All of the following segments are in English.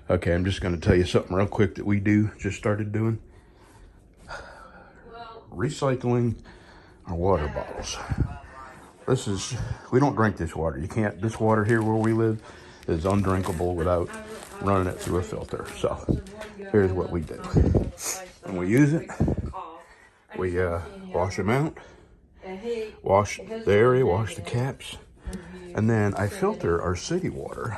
Okay, I'm just going to tell you something real quick that we just started doing. Recycling our water bottles. We don't drink this water. You can't, this water here where we live is undrinkable without running it through a filter. So here's what we do. When we use it, we wash them out, wash the area, wash the caps, and then I filter our city water.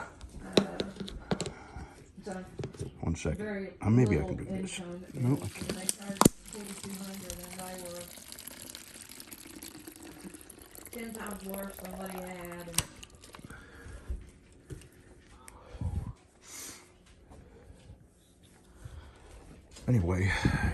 One second. Maybe I can do this. No, I can't. 10 times worse than what he had. Anyway,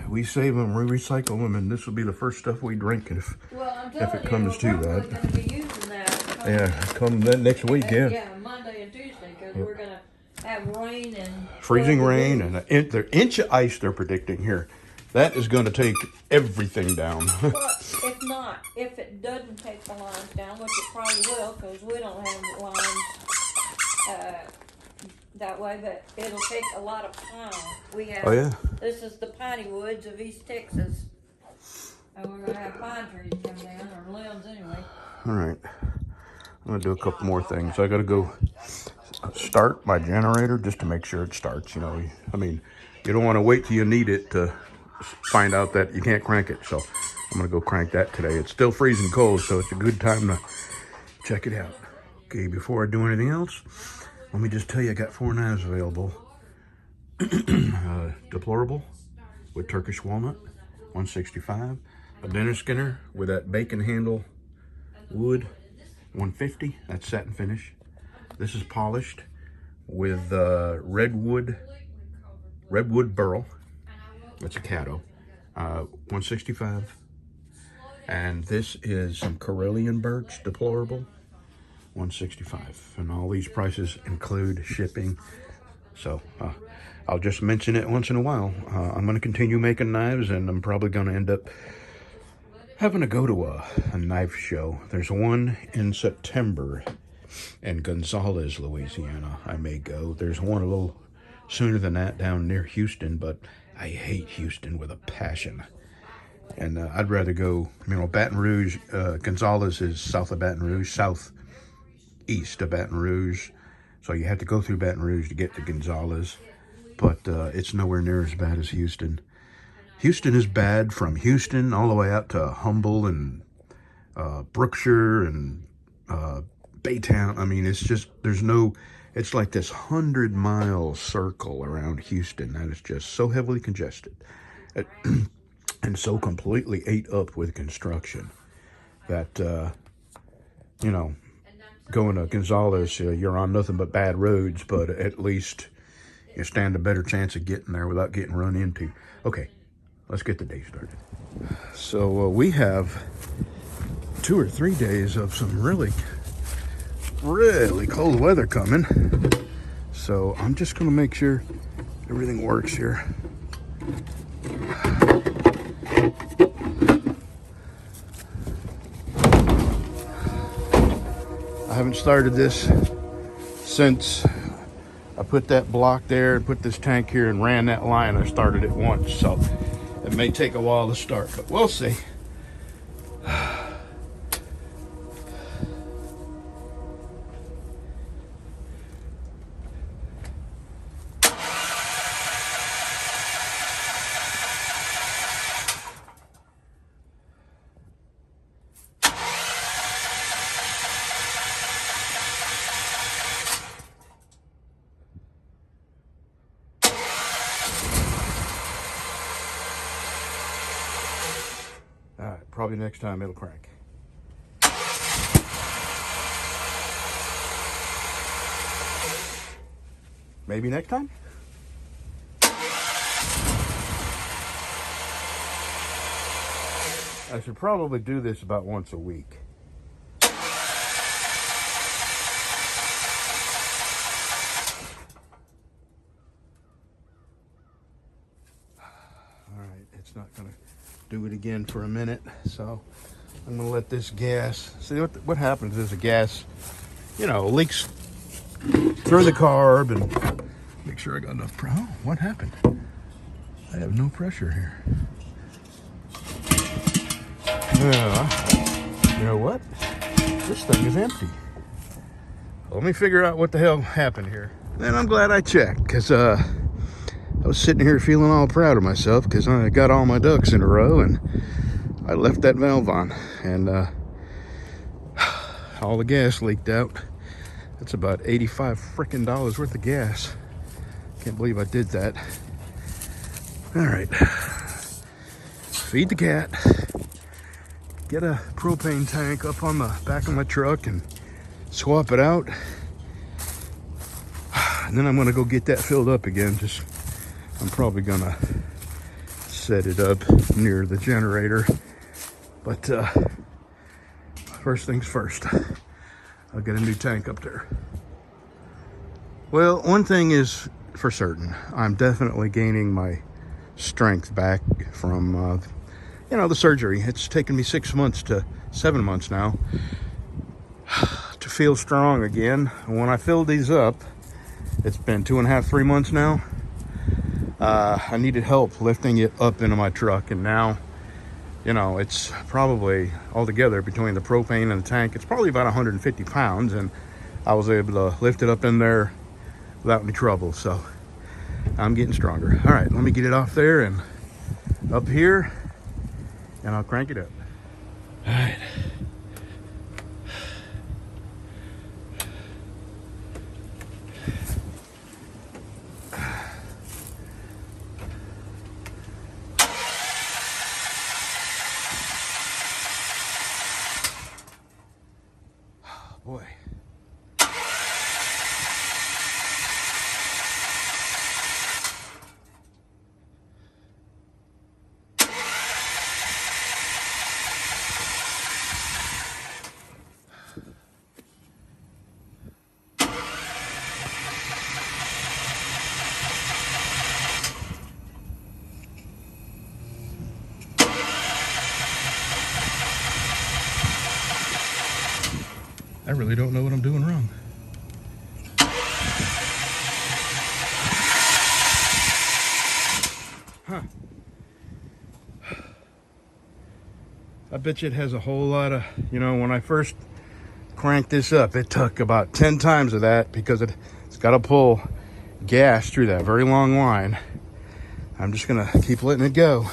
we save them, we recycle them, and this will be the first stuff we drink if it comes to that. We're going to be using that. Yeah, come next week, yeah. Yeah, Monday and Tuesday, because we're going to have rain and... Freezing rain, and the inch of ice they're predicting here. That is going to take everything down. Well, if it doesn't take the lines down, which it probably will, because we don't have lines that way, but it'll take a lot of pine. We have, oh, yeah. This is the piney woods of East Texas. And we're going to have pine trees come down, or limbs anyway. All right. I'm going to do a couple more things. I got to go start my generator just to make sure it starts. You know, I mean, you don't want to wait till you need it to find out that you can't crank it. So I'm going to go crank that today. It's still freezing cold, so it's a good time to check it out. Okay, before I do anything else, let me just tell you I got 4 knives available. Deplorable with Turkish walnut, $165. A dinner skinner with that bacon handle wood, $150. That's satin finish. This is polished with redwood burl. That's a Caddo, $165. And this is some Karelian birch, deplorable, $165. And all these prices include shipping. So I'll just mention it once in a while. I'm going to continue making knives, and I'm probably going to end up having to go to a knife show. There's one in September in Gonzales, Louisiana. I may go. There's one a little sooner than that down near Houston, but I hate Houston with a passion. And I'd rather go, Baton Rouge. Gonzales is south of Baton Rouge, southeast of Baton Rouge. So you have to go through Baton Rouge to get to Gonzales. But it's nowhere near as bad as Houston. Houston is bad from Houston all the way out to Humble and Brookshire and Baytown. I mean, it's just, it's like this 100-mile circle around Houston that is just so heavily congested and so completely ate up with construction that, going to Gonzales, you're on nothing but bad roads, but at least you stand a better chance of getting there without getting run into. Okay, let's get the day started. So we have 2 or 3 days of some really cold weather coming. So I'm just going to make sure everything works here. I haven't started this since I put that block there and put this tank here and ran that line. I started it once, so it may take a while to start, but we'll see. All right, probably next time it'll crank. Maybe next time? I should probably do this about once a week. All right, it's not gonna do it again for a minute, so I'm gonna let this gas, see what happens is the gas, leaks through the carb and Make sure I got enough pressure. Oh, what happened? I have no pressure here. You know what? This thing is empty. Let me figure out what the hell happened here. And I'm glad I checked, because I was sitting here feeling all proud of myself because I got all my ducks in a row and I left that valve on, and all the gas leaked out. That's about $85 frickin' worth of gas. Can't believe I did that. All right, feed the cat, get a propane tank up on the back of my truck and swap it out. And then I'm gonna go get that filled up again. I'm probably gonna set it up near the generator. But first things first, I'll get a new tank up there. Well, one thing is for certain, I'm definitely gaining my strength back from, the surgery. It's taken me 6 months to 7 months now to feel strong again. When I filled these up, it's been 2.5, 3 months now. I needed help lifting it up into my truck, and now, it's probably altogether between the propane and the tank, it's probably about 150 pounds, and I was able to lift it up in there without any trouble. So I'm getting stronger. All right, let me get it off there and up here, and I'll crank it up. All right. Boy. I really don't know what I'm doing wrong. Huh. I bet you it has a whole lot of, when I first cranked this up, it took about 10 times of that because it's got to pull gas through that very long line. I'm just going to keep letting it go.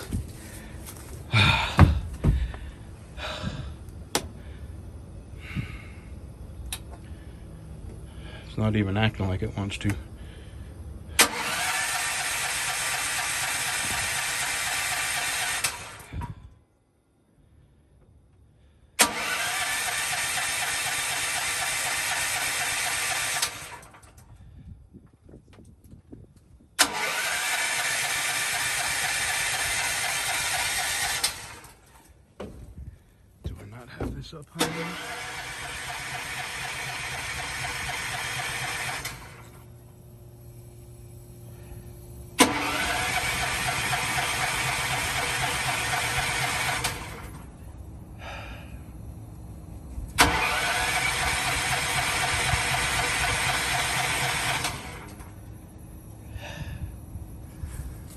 It's not even acting like it wants to. Do I not have this up high enough?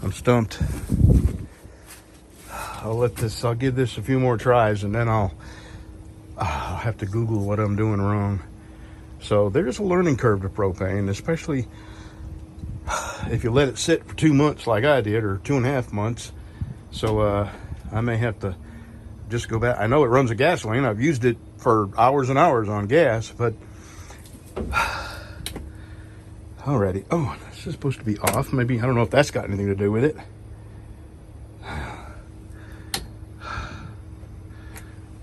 I'm stumped. I'll give this a few more tries, and then I'll have to Google what I'm doing wrong. So there's a learning curve to propane, especially if you let it sit for 2 months like I did, or 2.5 months. So I may have to just go back. I know it runs a gasoline. I've used it for hours and hours on gas, but alrighty. Oh, this is supposed to be off. Maybe, I don't know if that's got anything to do with it.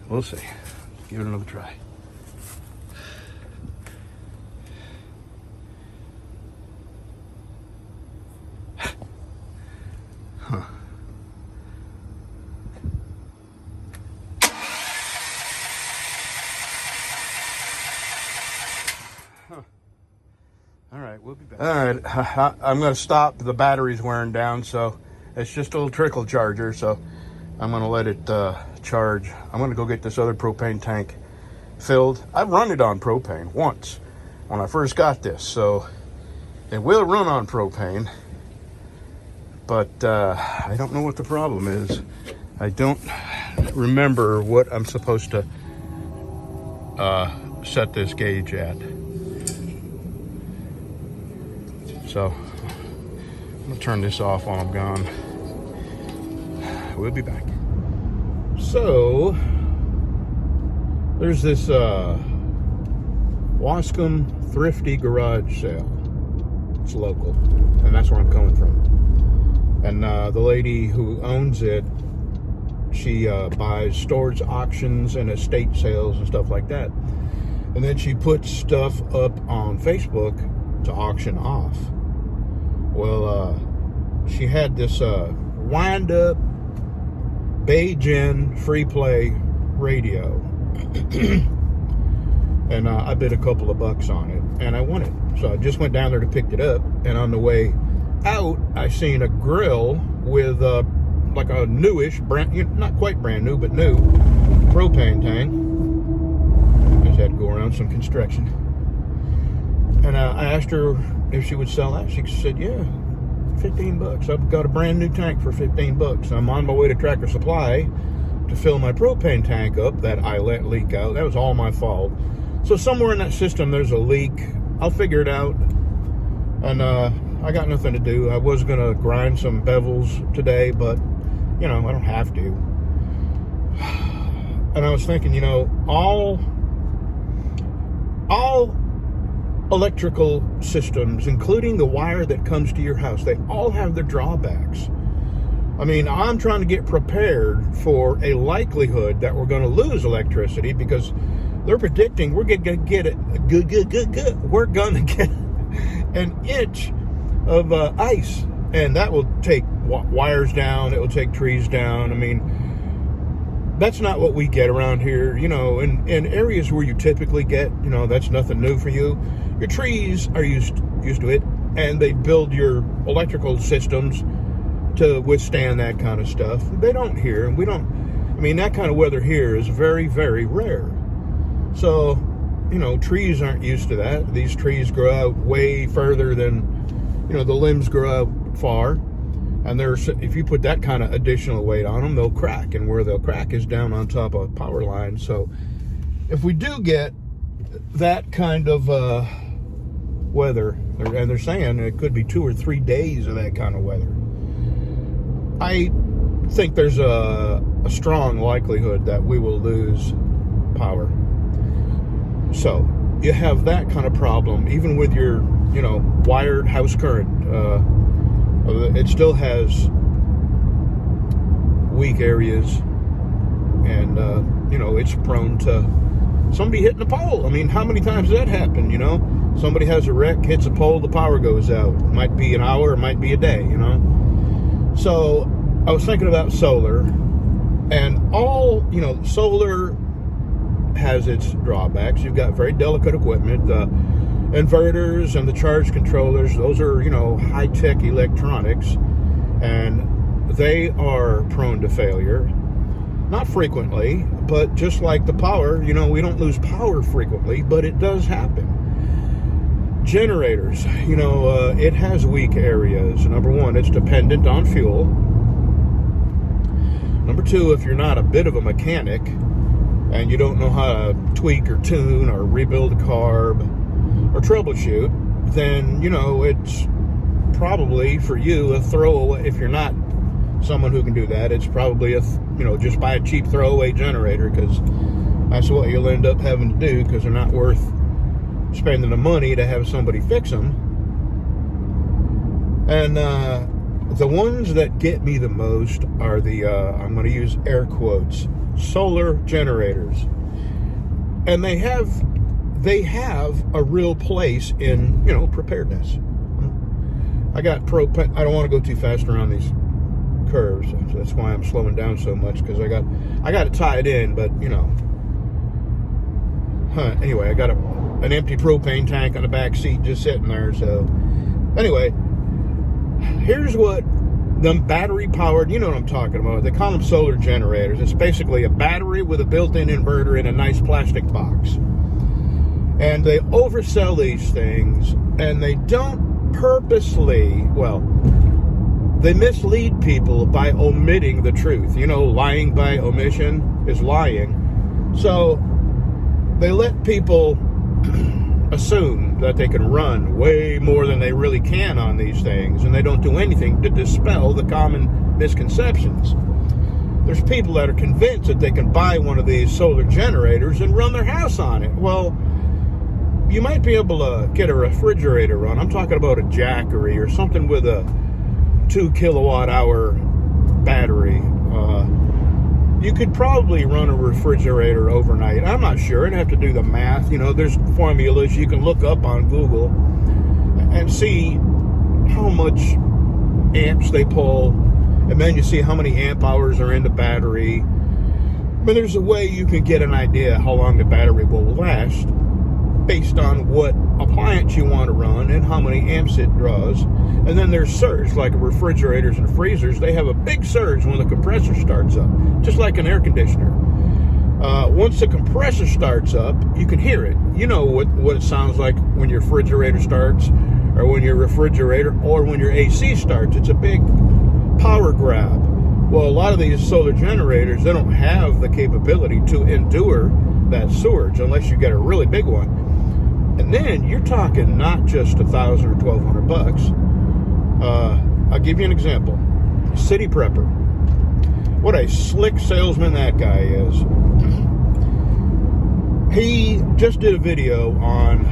We'll see. Give it another try. Huh. All right, we'll be back. All right, I'm going to stop. The battery's wearing down, so it's just a little trickle charger, so I'm going to let it charge. I'm going to go get this other propane tank filled. I've run it on propane once when I first got this, so It will run on propane, but I don't know what the problem is. I don't remember what I'm supposed to set this gauge at. So I'm gonna turn this off while I'm gone. We'll be back. So there's this Wascom Thrifty garage sale. It's local, and that's where I'm coming from. And the lady who owns it, she buys storage auctions and estate sales and stuff like that. And then she puts stuff up on Facebook to auction off. Well, she had this wind-up Baygen freeplay radio. And I bid a couple of bucks on it, and I won it. So I just went down there to pick it up, and on the way out, I seen a grill with like a newish, not quite brand new, but new propane tank. Just had to go around some construction. And I asked her if she would sell that. She said, yeah, 15 bucks. I've got a brand new tank for 15 bucks. I'm on my way to Tractor Supply to fill my propane tank up that I let leak out. That was all my fault. So somewhere in that system, there's a leak. I'll figure it out. And I got nothing to do. I was going to grind some bevels today, but, you know, I don't have to. And I was thinking, you know, all electrical systems, including the wire that comes to your house, they all have their drawbacks. I mean, I'm trying to get prepared for a likelihood that we're going to lose electricity because they're predicting we're going to get it. We're going to get an inch of ice, and that will take wires down. It will take trees down. I mean, that's not what we get around here. You know, in areas where you typically get, you know, that's nothing new for you. Your trees are used to it, and they build your electrical systems to withstand that kind of stuff. They don't here, and we don't. I mean, that kind of weather here is very, very rare. So, you know, trees aren't used to that. These trees grow out way further than, you know, the limbs grow out far. And if you put that kind of additional weight on them, they'll crack. And where they'll crack is down on top of power lines. So if we do get that kind of weather, and they're saying it could be 2 or 3 days of that kind of weather, I think there's a strong likelihood that we will lose power. So you have that kind of problem, even with your, you know, wired house current. It still has weak areas, and you know, it's prone to somebody hitting a pole. I mean, how many times does that happen? You know, somebody has a wreck, hits a pole, the power goes out. It might be an hour, it might be a day. You know, so I was thinking about solar, and all, you know, solar has its drawbacks. You've got very delicate equipment. The inverters and the charge controllers, those are, you know, high-tech electronics, and they are prone to failure. Not frequently, but just like the power, you know, we don't lose power frequently, but it does happen. Generators, you know, it has weak areas. Number one, it's dependent on fuel. Number two, if you're not a bit of a mechanic and you don't know how to tweak or tune or rebuild a carb or troubleshoot, then, you know, it's probably for you a throwaway. If you're not someone who can do that, it's probably you know, just buy a cheap throwaway generator, because that's what you'll end up having to do, because they're not worth spending the money to have somebody fix them. And the ones that get me the most are the I'm going to use air quotes, solar generators, and they have a real place in, you know, preparedness. I got propane. I don't want to go too fast around these curves, so that's why I'm slowing down so much, because I got to tie it in. But, you know, anyway, I got an empty propane tank on the back seat just sitting there. So anyway, here's what the battery powered, you know what I'm talking about. They call them solar generators. It's basically a battery with a built-in inverter in a nice plastic box. And they oversell these things, and they don't purposely, well, they mislead people by omitting the truth. You know, lying by omission is lying. So they let people assume that they can run way more than they really can on these things, and they don't do anything to dispel the common misconceptions. There's people that are convinced that they can buy one of these solar generators and run their house on it. Well, you might be able to get a refrigerator run. I'm talking about a Jackery or something with a 2 kilowatt hour battery. You could probably run a refrigerator overnight. I'm not sure. I'd have to do the math. You know, there's formulas you can look up on Google and see how much amps they pull, and then you see how many amp hours are in the battery. But there's a way you can get an idea how long the battery will last based on what appliance you want to run and how many amps it draws. And then there's surge, like refrigerators and freezers. They have a big surge when the compressor starts up, just like an air conditioner. Once the compressor starts up, you can hear it. You know what it sounds like when your refrigerator starts, or when your refrigerator, or when your AC starts. It's a big power grab. Well, a lot of these solar generators, they don't have the capability to endure that surge unless you get a really big one. And then you're talking not just $1,000 or $1,200. I'll give you an example. City Prepper. What a slick salesman that guy is. He just did a video on,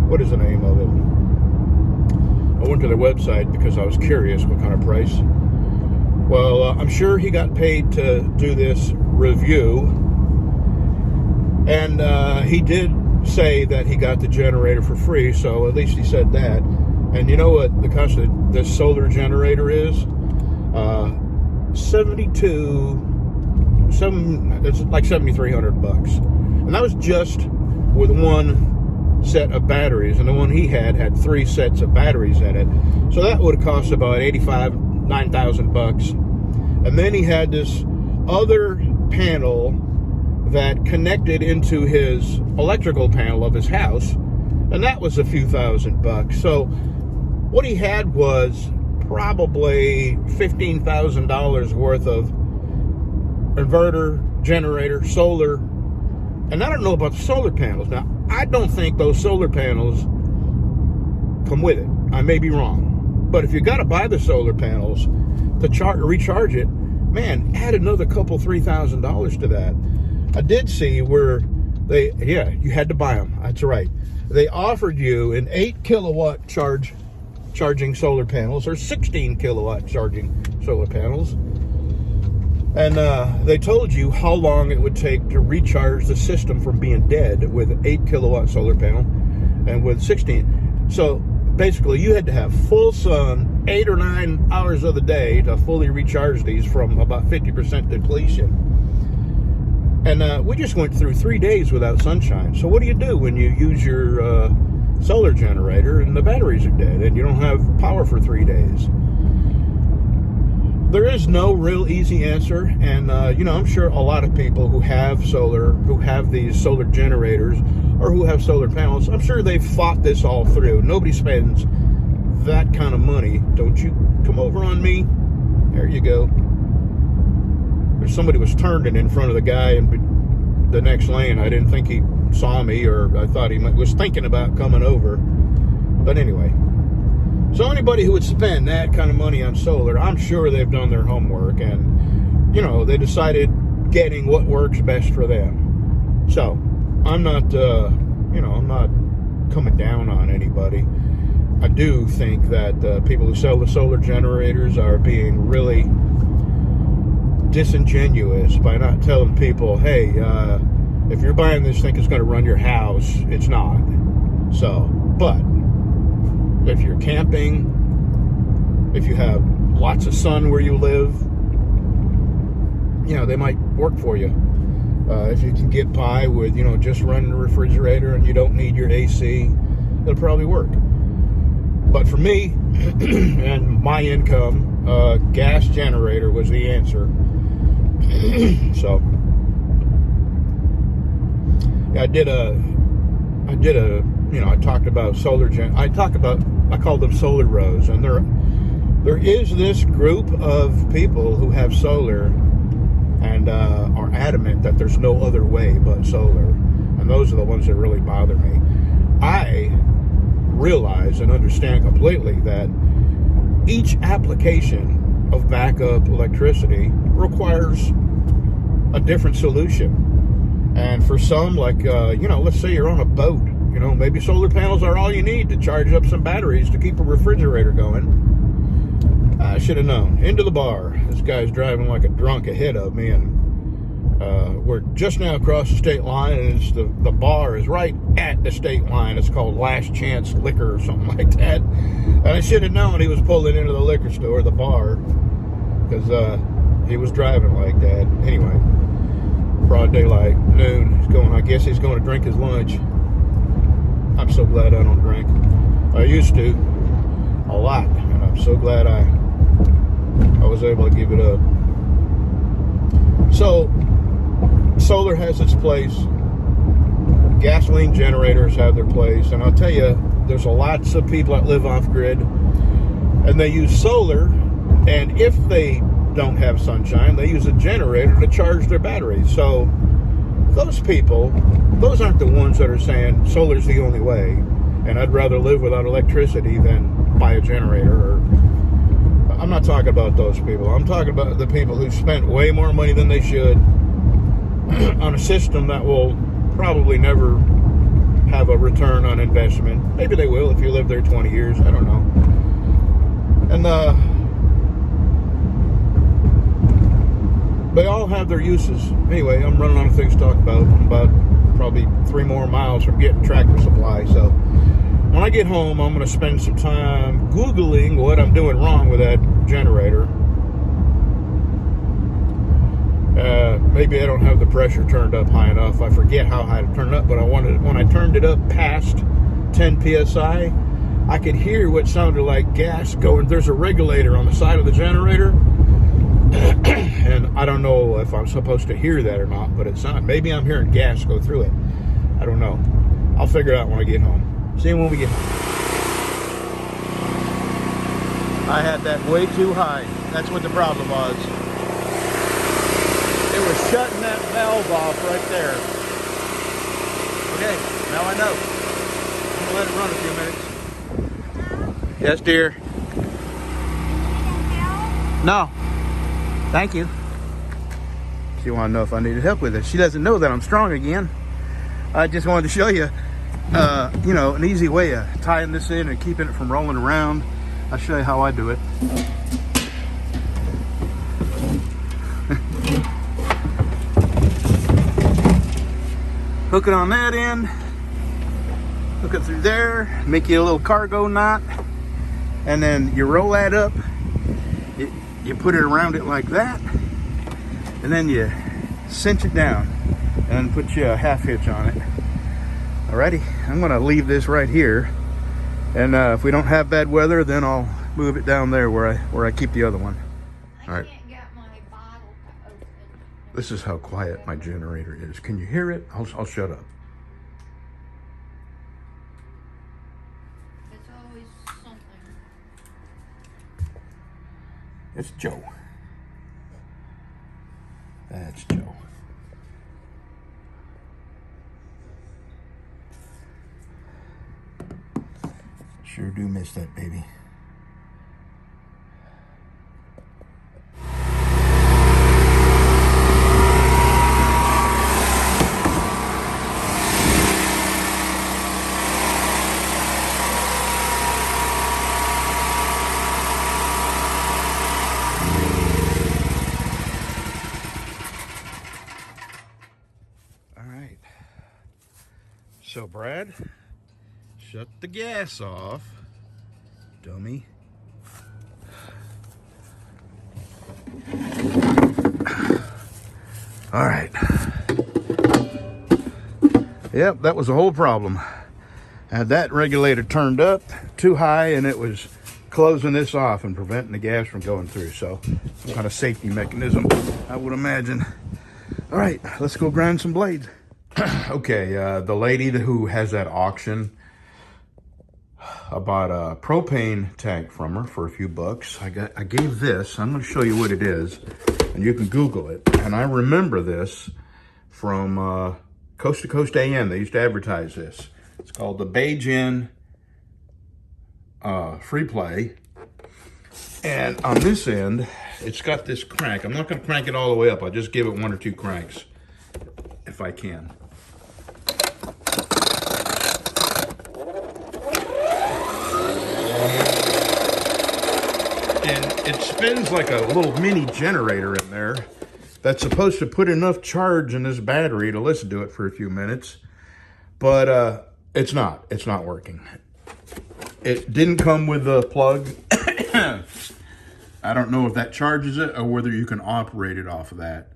what is the name of it? I went to their website because I was curious what kind of price. Well, I'm sure he got paid to do this review. And he did say that he got the generator for free, so at least he said that. And you know what the cost of this solar generator is? It's like $7,300, and that was just with one set of batteries, and the one he had 3 sets of batteries in it. So that would have cost about $9,000 And then he had this other panel that connected into his electrical panel of his house, and that was a few $1,000s. So what he had was probably $15,000 worth of inverter, generator, solar. And I don't know about the solar panels. Now, I don't think those solar panels come with it. I may be wrong. But if you got to buy the solar panels to recharge it, man, add another couple, $3,000 to that. I did see where you had to buy them. That's right. They offered you an 8 kilowatt charging solar panels, or 16 kilowatt charging solar panels. And they told you how long it would take to recharge the system from being dead with an 8 kilowatt solar panel and with 16. So basically you had to have full sun 8 or 9 hours of the day to fully recharge these from about 50% depletion. And we just went through 3 days without sunshine. So what do you do when you use your solar generator and the batteries are dead and you don't have power for 3 days? There is no real easy answer. And, I'm sure a lot of people who have these solar generators or who have solar panels, I'm sure they've fought this all through. Nobody spends that kind of money. Don't you come over on me? There you go. Somebody was turning in front of the guy in the next lane. I didn't think he saw me, or I thought he was thinking about coming over. But anyway, so anybody who would spend that kind of money on solar, I'm sure they've done their homework, and they decided getting what works best for them. So I'm not I'm not coming down on anybody. I do think that people who sell the solar generators are being really disingenuous by not telling people, hey, if you're buying this thing, it's going to run your house. It's not. So, but if you're camping, if you have lots of sun where you live, they might work for you. If you can get by with, just running the refrigerator and you don't need your AC, it'll probably work. But for me and my income, gas generator was the answer. So I talked about I talk about I call them solar bros, and there is this group of people who have solar and are adamant that there's no other way but solar, and those are the ones that really bother me. I realize and understand completely that each application of backup electricity requires a different solution. And for some, like, let's say you're on a boat, maybe solar panels are all you need to charge up some batteries to keep a refrigerator going. I should have known. Into the bar. This guy's driving like a drunk ahead of me, and we're just now across the state line, and the bar is right at the state line. It's called Last Chance Liquor or something like that. And I should have known he was pulling into the liquor store, the bar, because he was driving like that. Anyway, broad daylight, noon. I guess he's going to drink his lunch. I'm so glad I don't drink. I used to a lot, and I'm so glad I was able to give it up. So, solar has its place. Gasoline generators have their place. And I'll tell you, there's lots of people that live off grid, and they use solar, and if they don't have sunshine, they use a generator to charge their batteries. So those people, those aren't the ones that are saying solar's the only way, and I'd rather live without electricity than buy a generator. I'm not talking about those people. I'm talking about the people who spent way more money than they should on a system that will probably never have a return on investment. Maybe they will if you live there 20 years. I don't know. And they all have their uses. Anyway, I'm running out of things to talk about. I'm about probably 3 more miles from getting Tractor Supply. So when I get home, I'm going to spend some time Googling what I'm doing wrong with that generator. Maybe I don't have the pressure turned up high enough. I forget how high to turn it up, but when I turned it up past 10 psi, I could hear what sounded like gas going. There's a regulator on the side of the generator, and I don't know if I'm supposed to hear that or not, but it's not. Maybe I'm hearing gas go through it. I don't know. I'll figure it out when I get home. See you when we get home. I had that way too high. That's what the problem was. It was shutting that valve off right there. Okay, now I know. I'm gonna let it run a few minutes. Yes, dear. No. Thank you. She wanted to know if I needed help with it. She doesn't know that I'm strong again. I just wanted to show you, an easy way of tying this in and keeping it from rolling around. I'll show you how I do it. Hook it on that end, hook it through there, make you a little cargo knot, and then you roll that up, you put it around it like that, and then you cinch it down and put you a half hitch on it. Alrighty, I'm gonna leave this right here, and if we don't have bad weather, then I'll move it down there where I keep the other one. All right. This is how quiet my generator is. Can you hear it? I'll shut up. It's always something. It's Joe. That's Joe. Sure do miss that baby. So Brad, shut the gas off, dummy. All right. Yep, that was the whole problem. I had that regulator turned up too high, and it was closing this off and preventing the gas from going through. So some kind of safety mechanism, I would imagine. All right, let's go grind some blades. Okay, the lady who has that auction, I bought a propane tank from her for a few bucks. I gave this. I'm going to show you what it is, and you can Google it. And I remember this from Coast to Coast AM. They used to advertise this. It's called the Baygen freeplay. And on this end, it's got this crank. I'm not going to crank it all the way up. I'll just give it 1 or 2 cranks if I can. And it spins like a little mini generator in there that's supposed to put enough charge in this battery to listen to it for a few minutes. But it's not working. It didn't come with a plug. I don't know if that charges it or whether you can operate it off of that.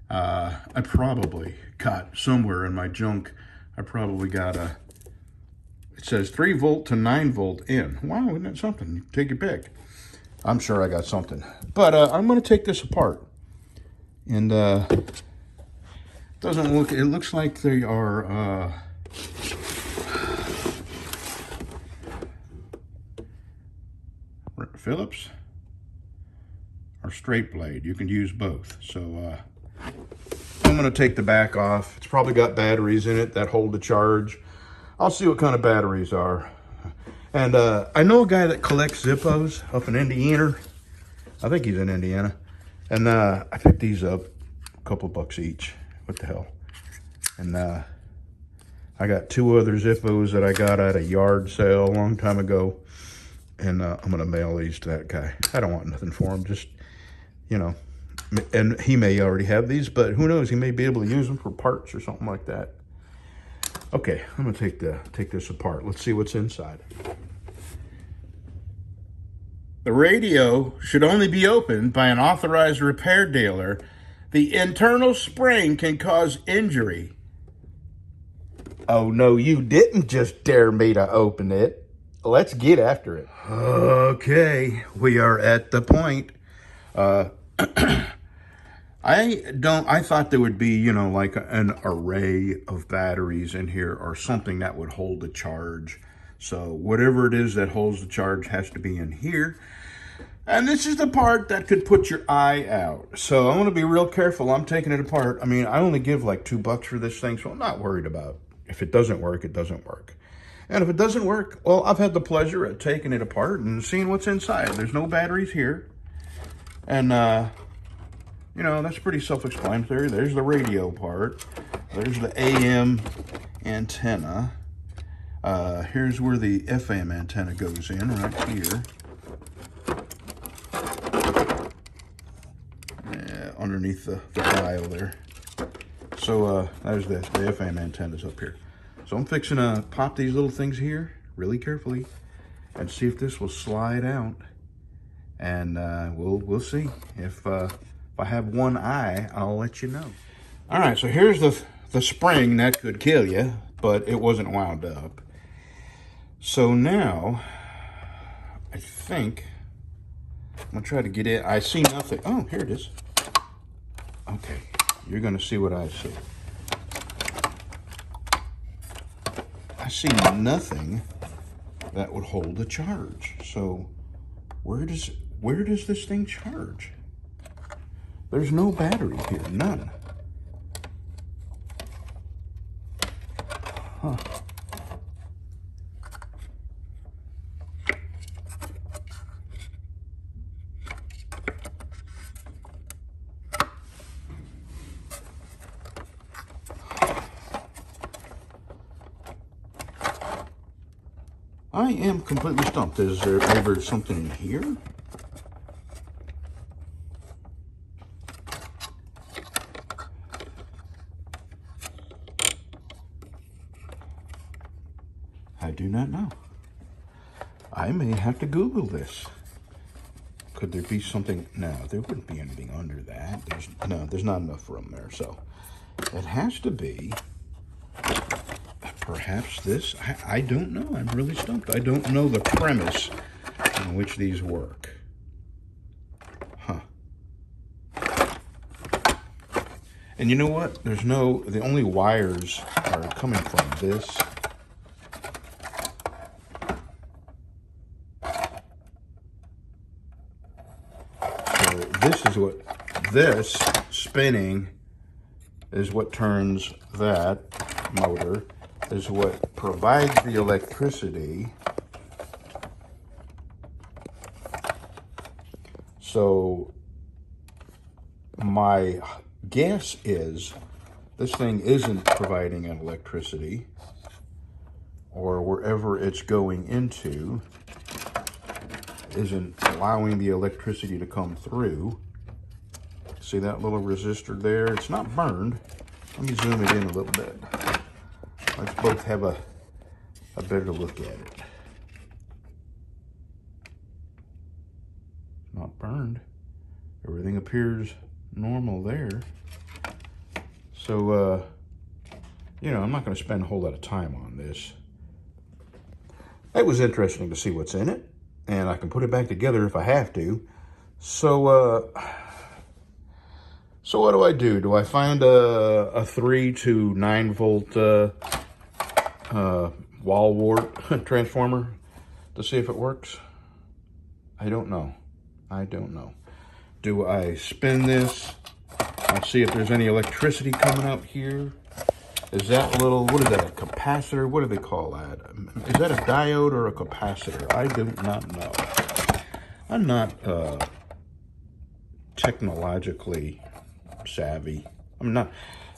I probably got somewhere in my junk, I probably got a, it says 3 volt to 9 volt in. Wow, isn't that something? Take your pick. I'm sure I got something. But I'm going to take this apart. And doesn't look, it looks like they are Phillips or straight blade. You can use both. So I'm going to take the back off. It's probably got batteries in it that hold the charge. I'll see what kind of batteries are. And I know a guy that collects Zippos up in Indiana. I think he's in Indiana. And I picked these up, a couple bucks each. What the hell? And I got 2 other Zippos that I got at a yard sale a long time ago. And I'm going to mail these to that guy. I don't want nothing for him. Just, you know. And he may already have these, but who knows? He may be able to use them for parts or something like that. Okay, I'm going to take this apart. Let's see what's inside. The radio should only be opened by an authorized repair dealer. The internal spring can cause injury. Oh, no, you didn't just dare me to open it. Let's get after it. Okay, we are at the point. I thought there would be, you know, like an array of batteries in here or something that would hold the charge. So whatever it is that holds the charge has to be in here. And this is the part that could put your eye out. So I want to be real careful. I'm taking it apart. I mean, I only give like $2 for this thing, so I'm not worried about if it doesn't work, it doesn't work. And if it doesn't work, well, I've had the pleasure of taking it apart and seeing what's inside. There's no batteries here. And, you know, that's pretty self-explanatory. There's the radio part. There's the AM antenna. Here's where the FM antenna goes in, right here. Yeah, underneath the dial there. So there's the FM antenna's up here. So I'm fixing to pop these little things here really carefully and see if this will slide out. And we'll see. If I have one eye, I'll let you know. All right, so here's the spring that could kill you, but it wasn't wound up. So now, I think I'm gonna try to get it. I see nothing. Oh, here it is. Okay, you're gonna see what I see. I see nothing that would hold the charge. So where does this thing charge? There's no battery here, none. Huh. I am completely stumped. Is there ever something in here? I do not know. I may have to Google this. Could there be something? No, there wouldn't be anything under that. There's not enough room there. So it has to be perhaps this. I don't know. I'm really stumped. I don't know the premise in which these work. Huh. And you know what? The only wires are coming from this. this spinning is what turns that motor, is what provides the electricity. So my guess is this thing isn't providing an electricity, or wherever it's going into isn't allowing the electricity to come through. See that little resistor there? It's not burned. Let me zoom it in a little bit. Let's both have a better look at it. Not burned. Everything appears normal there. So, you know, I'm not going to spend a whole lot of time on this. It was interesting to see what's in it, and I can put it back together if I have to. So what do? Do I find a 3 to 9 volt wall wart transformer to see if it works? I don't know. I don't know. Do I spin this and see if there's any electricity coming up here? Is that little, what is that, a capacitor? What do they call that? Is that a diode or a capacitor? I do not know. I'm not technologically savvy. I'm not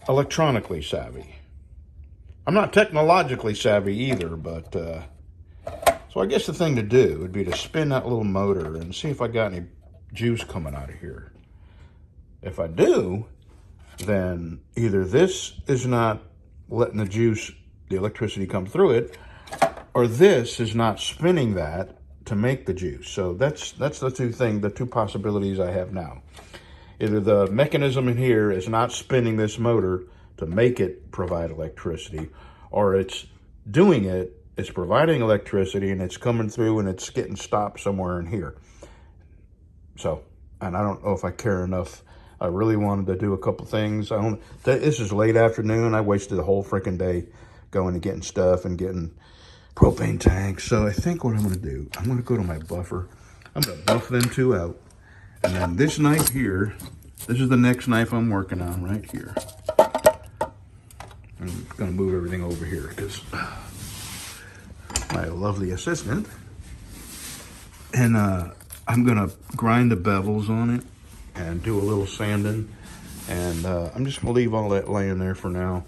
electronically savvy. I'm not technologically savvy either, but so I guess the thing to do would be to spin that little motor and see if I got any juice coming out of here. If I do, then either this is not letting the electricity come through it, or this is not spinning that to make the juice. So that's the two possibilities I have now. Either the mechanism in here is not spinning this motor to make it provide electricity, or it's doing it, it's providing electricity, and it's coming through and it's getting stopped somewhere in here. So, and I don't know if I care enough. I really wanted to do a couple things. This is late afternoon. I wasted the whole freaking day going and getting stuff and getting propane tanks. So I think what I'm going to do, I'm going to go to my buffer. I'm going to buff them two out. And then this knife here, this is the next knife I'm working on right here. I'm going to move everything over here because my lovely assistant. And I'm going to grind the bevels on it and do a little sanding, and I'm just gonna leave all that laying there for now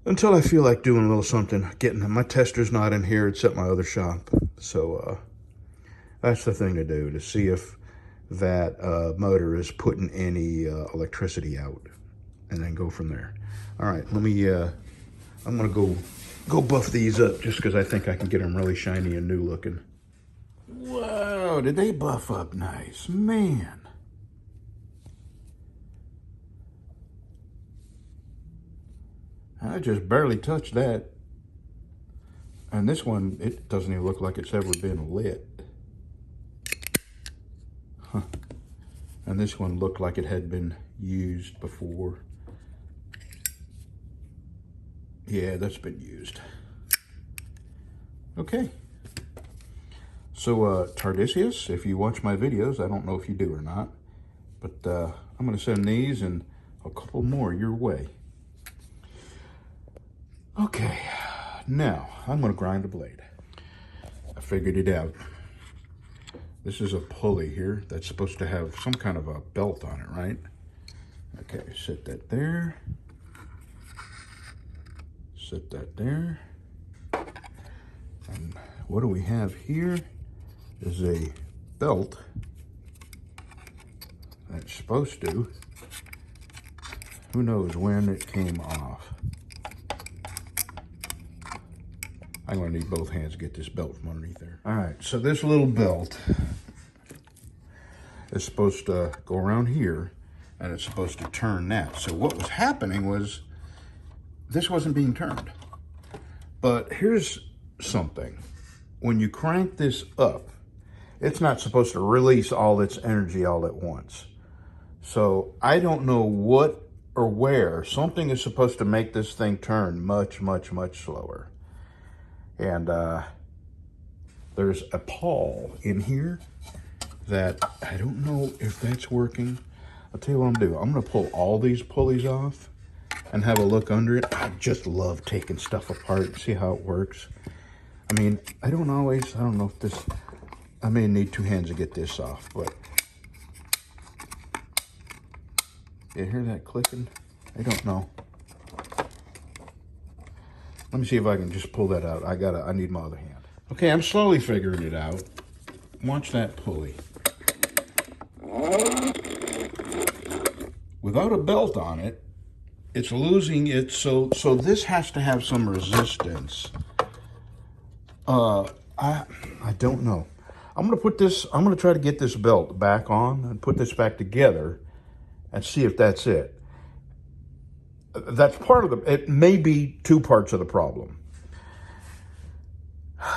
until I feel like doing a little something. My tester's not in here, it's at my other shop, so that's the thing to do, to see if that motor is putting any electricity out, and then go from there. All right, let me I'm gonna go buff these up just because I think I can get them really shiny and new looking. Wow, did they buff up nice, man. I just barely touched that. And this one, it doesn't even look like it's ever been lit. Huh. And this one looked like it had been used before. Yeah, that's been used. Okay. So, Tardisius, if you watch my videos, I don't know if you do or not, but I'm going to send these and a couple more your way. Okay, now I'm going to grind the blade. I figured it out. This is a pulley here that's supposed to have some kind of a belt on it, right? Okay, set that there. Set that there. And what do we have here is a belt that's supposed to, who knows when it came off. I'm going to need both hands to get this belt from underneath there. All right, so this little belt is supposed to go around here, and it's supposed to turn that. So what was happening was this wasn't being turned. But here's something. When you crank this up, it's not supposed to release all its energy all at once. So I don't know what or where something is supposed to make this thing turn much, much, much slower. And there's a pawl in here, that I don't know if that's working. I'll tell you what I'm gonna do. I'm gonna pull all these pulleys off and have a look under it. I just love taking stuff apart and see how it works. I mean, I don't know if this, I may need 2 hands to get this off, but you hear that clicking? I don't know. Let me see if I can just pull that out. I need my other hand. Okay, I'm slowly figuring it out. Watch that pulley. Without a belt on it, it's losing it, so this has to have some resistance. I don't know. I'm gonna try to get this belt back on and put this back together and see if that's it. That's part of it may be 2 parts of the problem.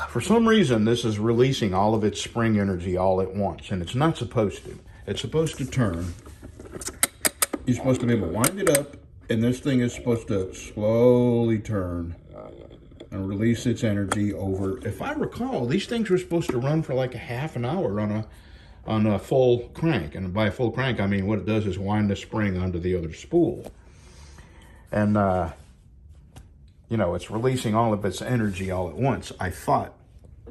For some reason, this is releasing all of its spring energy all at once, and it's not supposed to. It's supposed to turn. You're supposed to be able to wind it up, and this thing is supposed to slowly turn and release its energy over. If I recall, these things were supposed to run for like a half an hour on a full crank. And by a full crank, I mean what it does is wind the spring onto the other spool. And, you know, it's releasing all of its energy all at once, I thought,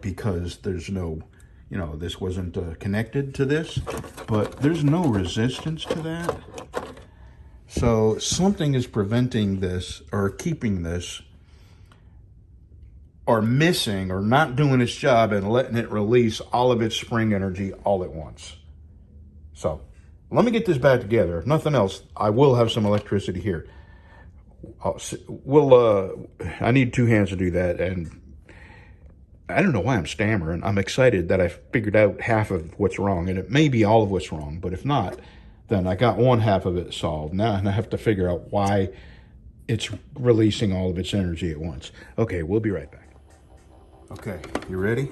because there's no, you know, this wasn't connected to this, but there's no resistance to that. So something is preventing this or keeping this or missing or not doing its job and letting it release all of its spring energy all at once. So let me get this back together. If nothing else, I will have some electricity here. I need 2 hands to do that, and I don't know why I'm stammering. I'm excited that I figured out half of what's wrong, and it may be all of what's wrong, but if not, then I got 1/2 of it solved. Now I have to figure out why it's releasing all of its energy at once. Okay, we'll be right back. Okay, you ready?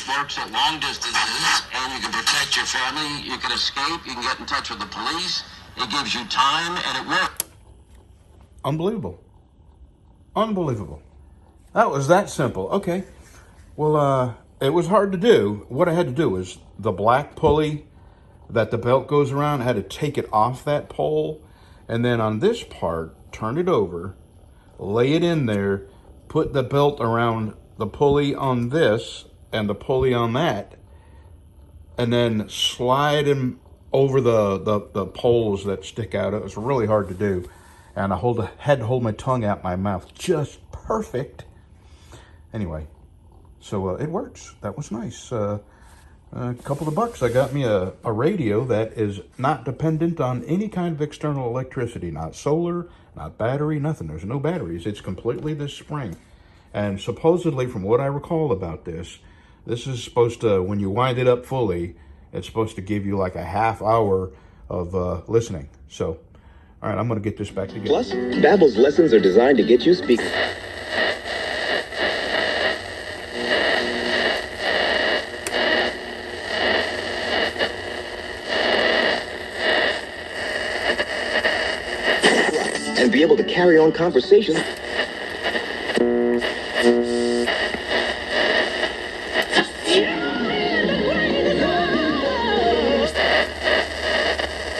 Works at long distances, and you can protect your family, you can escape, you can get in touch with the police, it gives you time, and it works. Unbelievable. Unbelievable. That was that simple. Okay. Well, it was hard to do. What I had to do is the black pulley that the belt goes around, I had to take it off that pole, and then on this part, turn it over, lay it in there, put the belt around the pulley on this, and the pulley on that, and then slide him over the poles that stick out. It was really hard to do, and I had to hold my tongue out my mouth just perfect. Anyway, so it works. That was nice. A couple of bucks. I got me a radio that is not dependent on any kind of external electricity, not solar, not battery, nothing. There's no batteries. It's completely this spring. And supposedly, from what I recall about this is supposed to, when you wind it up fully, it's supposed to give you like a half hour of listening. So, all right, I'm going to get this back together. Plus, Babbel's lessons are designed to get you speaking. And be able to carry on conversations.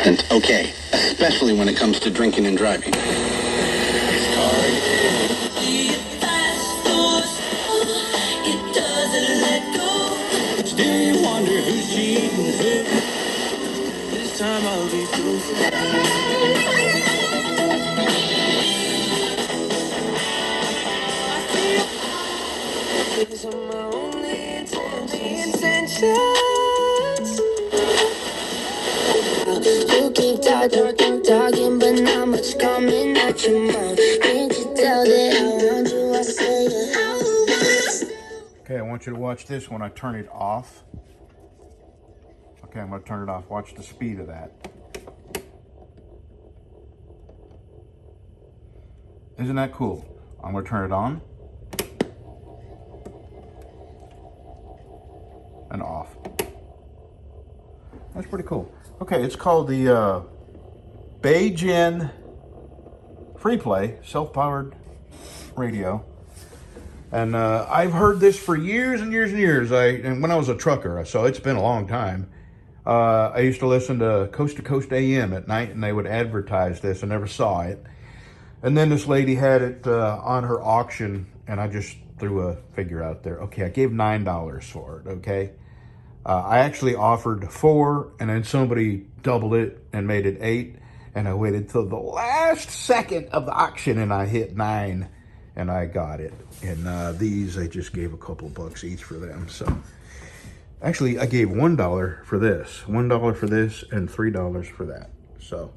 And okay, especially when it comes to drinking and driving. Still you wonder who's cheating who? This time I'll be through. These are my only intentions. You keep talking, but not much coming out your mouth. Can't you tell that I want you? I say Okay, I want you to watch this when I turn it off. Okay, I'm going to turn it off. Watch the speed of that. Isn't that cool? I'm going to turn it on. And off. That's pretty cool. Okay, it's called the Baygen freeplay, self-powered radio. And I've heard this for years and years and years. And when I was a trucker, so it's been a long time. I used to listen to Coast AM at night, and they would advertise this. I never saw it. And then this lady had it on her auction, and I just threw a figure out there. Okay, I gave $9 for it, okay? I actually offered $4, and then somebody doubled it and made it $8. And I waited till the last second of the auction, and I hit $9, and I got it. And these, I just gave a couple bucks each for them. So actually, I gave $1 for this, $1 for this, and $3 for that. So,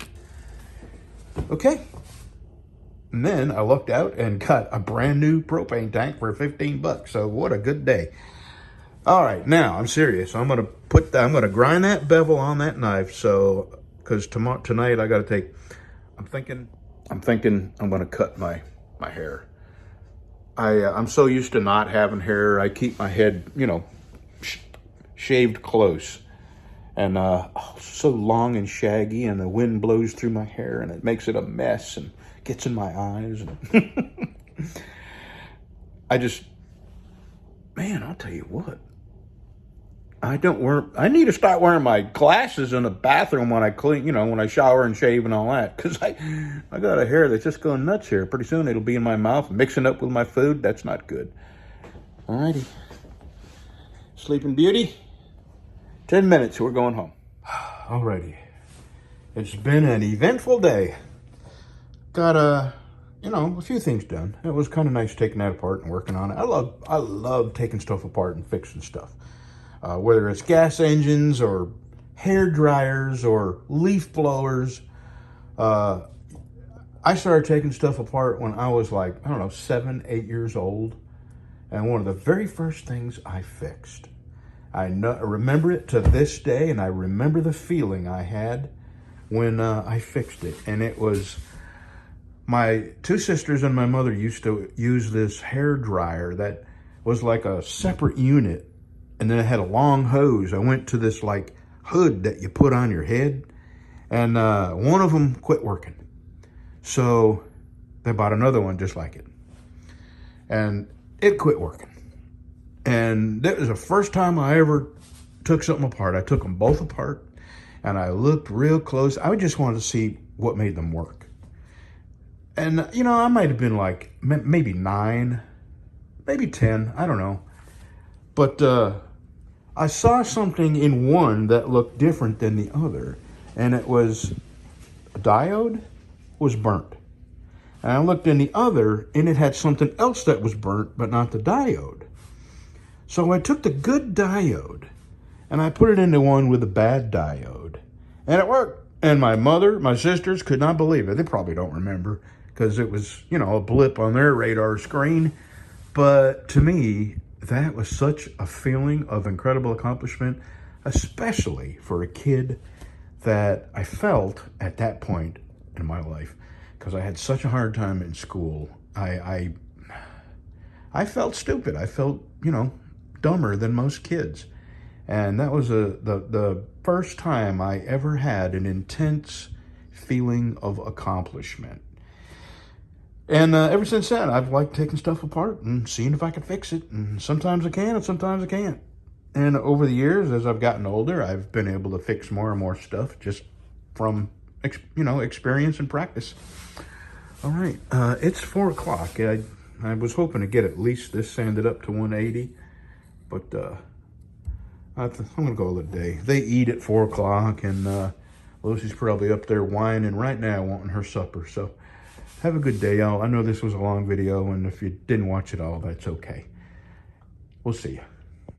okay. And then I looked out and got a brand new propane tank for 15 bucks. So what a good day. All right, now I'm serious. I'm gonna grind that bevel on that knife. So, because tonight I got to take. I'm thinking I'm gonna cut my hair. I'm so used to not having hair. I keep my head, you know, shaved close, and so long and shaggy, and the wind blows through my hair, and it makes it a mess and gets in my eyes. And man, I'll tell you what. I need to start wearing my glasses in the bathroom when I clean, you know, when I shower and shave and all that. Because I got a hair that's just going nuts here. Pretty soon it'll be in my mouth, mixing up with my food. That's not good. Alrighty. Sleeping Beauty. 10 minutes, we're going home. Alrighty. It's been an eventful day. Got a few things done. It was kind of nice taking that apart and working on it. I love taking stuff apart and fixing stuff. Whether it's gas engines or hair dryers or leaf blowers. I started taking stuff apart when I was like, I don't know, 7, 8 years old. And one of the very first things I fixed, I remember it to this day, and I remember the feeling I had when I fixed it. And it was, my 2 sisters and my mother used to use this hair dryer that was like a separate unit. And then it had a long hose. I went to this like hood that you put on your head, and one of them quit working. So they bought another one just like it, and it quit working. And that was the first time I ever took something apart. I took them both apart, and I looked real close. I just wanted to see what made them work. And, you know, I might have been like maybe 9, maybe 10, I don't know. But I saw something in one that looked different than the other, and it was a diode was burnt. And I looked in the other, and it had something else that was burnt, but not the diode. So I took the good diode, and I put it into one with the bad diode, and it worked. And my mother, my sisters could not believe it. They probably don't remember, because it was, you know, a blip on their radar screen. But to me, that was such a feeling of incredible accomplishment, especially for a kid that I felt at that point in my life, because I had such a hard time in school. I felt stupid. I felt, you know, dumber than most kids. And that was the first time I ever had an intense feeling of accomplishment. And ever since then, I've liked taking stuff apart and seeing if I can fix it. And sometimes I can, and sometimes I can't. And over the years, as I've gotten older, I've been able to fix more and more stuff just from, you know, experience and practice. All right, it's 4 o'clock. I was hoping to get at least this sanded up to 180, but I'm going to call it a day. They eat at 4 o'clock, and Lucy's probably up there whining right now, wanting her supper. So have a good day, y'all. I know this was a long video, and if you didn't watch it all, that's okay. We'll see you.